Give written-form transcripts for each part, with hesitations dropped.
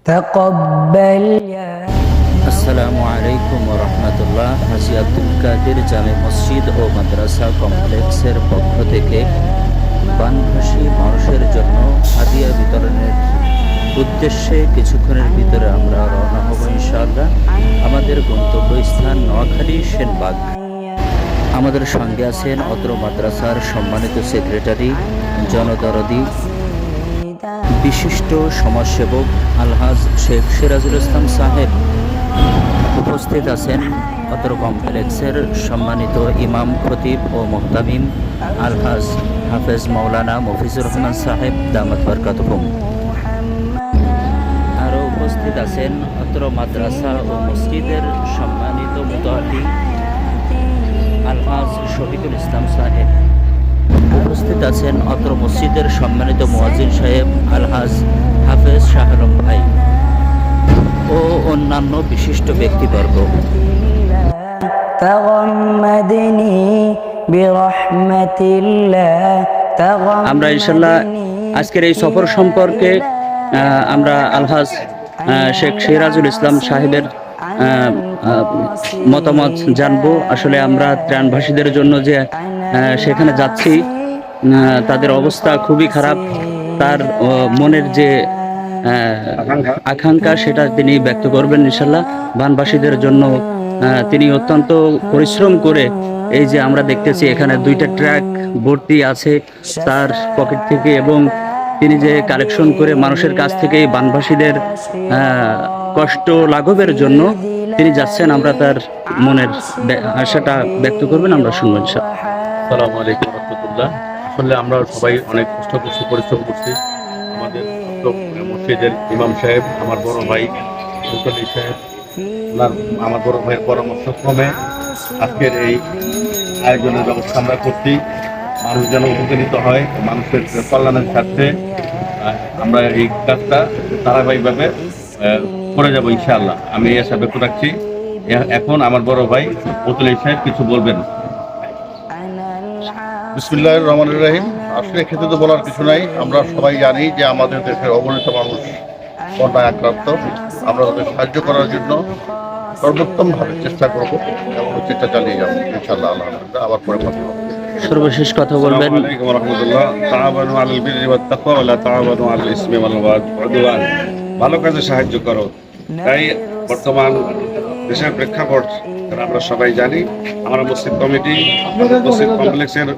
تقبل يا আসসালামু আলাইকুম ওয়া রাহমাতুল্লাহ। হাজী আব্দুল কাদের জামে মসজিদ ও মাদ্রাসা কমপ্লেক্সের পক্ষ থেকে বানভাসী মানুষের জন্য হাদিয়া বিতরণের উদ্দেশ্যে কিছুক্ষণের ভিতরে আমরা রওনা হব ইনশাআল্লাহ। আমাদের গন্তব্যস্থান নোয়াখালী সেনবাগ। আমাদের সঙ্গে আছেন অত্র মাদ্রাসার সম্মানিত সেক্রেটারি, জনদরদি, বিশিষ্ট সমাজসেবক আলহাজ শেখ সিরাজুল ইসলাম সাহেব। উপস্থিত আছেন অত্র কমপ্লেক্সের সম্মানিত ইমাম, খতিব ও মুহতামিম আলহাজ হাফেজ মাওলানা মফিজুর রহমান সাহেব দামাত বরকাতুহুম। আরও উপস্থিত আছেন অত্র মাদ্রাসা ও মসজিদের সম্মানিত মুতাআল্লি আলহাজ শফিকুল ইসলাম সাহেব। উপস্থিত আছেন অত্র মসজিদের সম্মানিত মুয়াজ্জিন সাহেব আলহাজ হাফেজ শাহ আলম ভাই ও অন্যান্য বিশিষ্ট ব্যক্তিবর্গ। আমরা ইনশাল্লাহ আজকের এই সফর সম্পর্কে আমরা আলহাজ শেখ সিরাজুল ইসলাম সাহেবের মতামত জানবো। আসলে আমরা ত্রাণভাসীদের জন্য যে সেখানে যাচ্ছি, তাদের অবস্থা খুবই খারাপ। তার মনের যে আকাঙ্ক্ষা সেটা তিনি ব্যক্ত করবেন ইনশাল্লাহ। বানবাসীদের জন্য তিনি অত্যন্ত পরিশ্রম করে, এই যে আমরা দেখতেছি এখানে 2টা ট্রাক ভর্তি আছে তার পকেট থেকে, এবং তিনি যে কালেকশন করে মানুষের কাছ থেকে এই বানবাসীদের কষ্ট লাঘবের জন্য তিনি যাচ্ছেন। আমরা তার মনের আশাটা ব্যক্ত করবেন, আমরা শুনবো ইনশাআল্লাহ। আসসালামু আলাইকুম রাহমাতুল্লাহ। আসলে আমরা সবাই অনেক কষ্ট করছি, পরিশ্রম করছি। আমাদের মসজিদের ইমাম সাহেব, আমার বড় ভাই মুতাল্লি সাহেব, আমার বড় ভাইয়ের পরামর্শক্রমে আজকের এই আয়োজনের ব্যবস্থা আমরা করছি। মানুষ যেন উপকৃত হয়, মানুষের কল্যাণের স্বার্থে আমরা এই কাজটা ধারাবাহিকভাবে করে যাবো ইনশাআল্লাহ। আমি এই আশা ব্যক্ত রাখছি। এখন আমার বড় ভাই মুতাল্লি সাহেব কিছু বলবেন। বিসমিল্লাহির রহমানির রহিম। আসলে ক্ষেত্রে তো বলার কিছু নাই। আমরা সবাই জানি যে আমাদের দেশের অগণিত মানুষ বন্যায় আক্রান্ত। আমরা তাদের সাহায্য করার জন্য সর্বোত্তমভাবে চেষ্টা করব এবং চেষ্টা চালিয়ে যাবো ইনশাআল্লাহ। আলহামদুলিল্লাহ। আবার পরে কথা বলবো। সর্বশেষ কথা বলবেন। আসসালামু আলাইকুম ওয়া রাহমাতুল্লাহ। তাআওয়ানু আলাল বিররি ওয়াত তাকওয়া ওয়া লা তাআওয়ানু আলাল ইসমি ওয়াল উদওয়ান। ভালো কাজে সাহায্য করো। তাই বর্তমান দেশের প্রেক্ষাপট আমরা সবাই জানি। আমরা মসজিদ কমিটি, মসজিদ কমপ্লেক্সের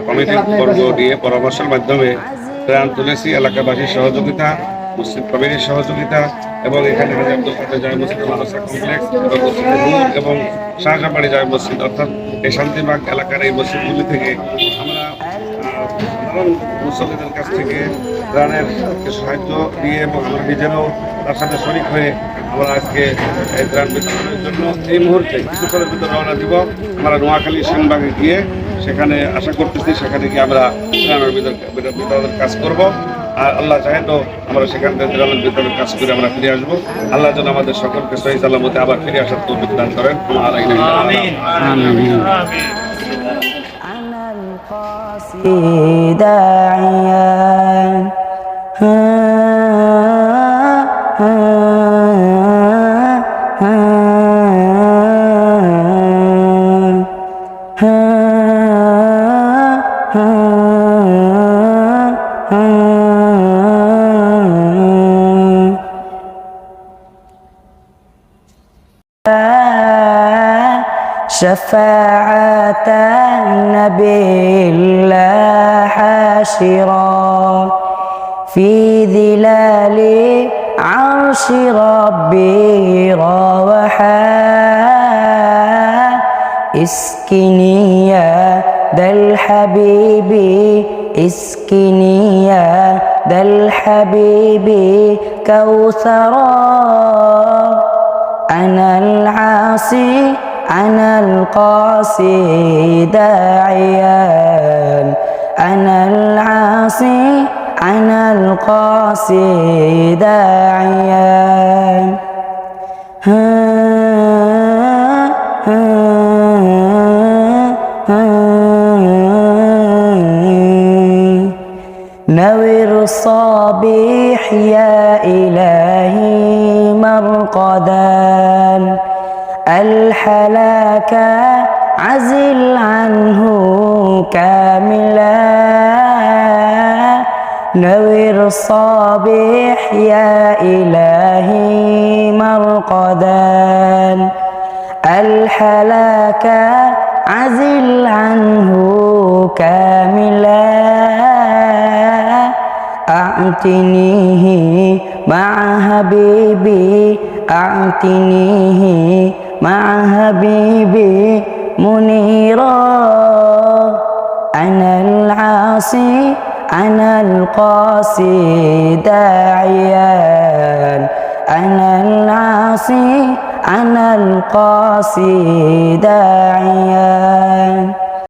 কমিটি বর্গ নিয়ে পরামর্শের মাধ্যমে ত্রাণ তুলেছি। এলাকাবাসীর সহযোগিতা, মসজিদ কমিটির সহযোগিতা এবং এখানে হাজী আব্দুল কাদের জামে মসজিদ মাদ্রাসা কমপ্লেক্স এবং মসজিদে নূর এবং শাহজাহানবাড়ি জামে মসজিদ, অর্থাৎ এই শান্তিবাগ এলাকার এই মসজিদগুলি থেকে আমরা সাধারণ মুসল্লিদের কাছ থেকে ত্রাণের সাহায্য দিয়ে এবং আমরা নিজেরাও তার সাথে শরিক হয়ে আমরা আজকে এই ত্রাণ বিতরণের জন্য এই মুহূর্তে কিছুক্ষণের ভিতরে রওনা দিব। আমরা নোয়াখালী সেনবাগে গিয়ে সেখানে আশা করতেছি, সেখানে গিয়ে আমরা ত্রাণের বিতরণের কাজ করব। আর আল্লাহ চাহে তো আমরা সেখান থেকে ত্রাণের বিতরণের কাজ করে আমরা ফিরে আসবো। আল্লাহ যেন আমাদের সকলকে সহি সালামতে আবার ফিরে আসার তৌফিক দান করেন। شفاعة النبي الله حاشرا في ظلال عرش ربي روحا اسكني يا ذا الحبيب اسكني يا ذا الحبيب كوثرا أنا العاصي أنا القاسي داعيا أنا العاصي أنا القاسي داعيا نور الصبيح يا إلهي مرقدا الحلاك عزل عنه كاملا نوّر الصبيح يا إلهي مرقدا الحلاك عزل عنه كاملا أعتنيه مع حبيبي أعتنيه مع حبيبي منيرا أنا العاصي أنا القاسي داعيا أنا العاصي أنا القاسي داعيا